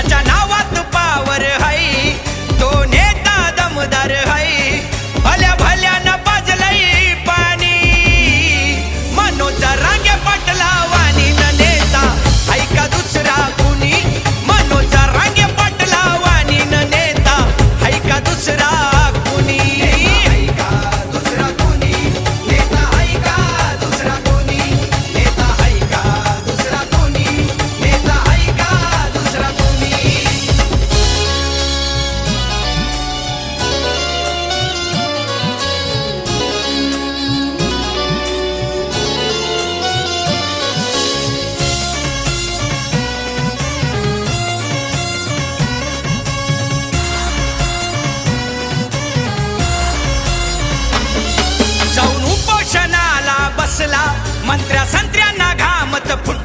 ज्याच्या नावात पावर हाय तो नेता दमदार हाय भल्या भल्यानं पाजलंय पाणी मनोज रांगे पाटला वाणी न नेता ऐका दुसरा कुणी मनोज रांगे पाटला वाणी न नेता ऐका दुसरा कुणी ऐका दुसरा कुणी नेता ऐका दुसरा कुणी नेता ऐका दुसरा कुणी नेता ऐका दुसरा कुणी जाऊन उपोषणाला बसला मंत्र्या संत्र्यांना घामच फुट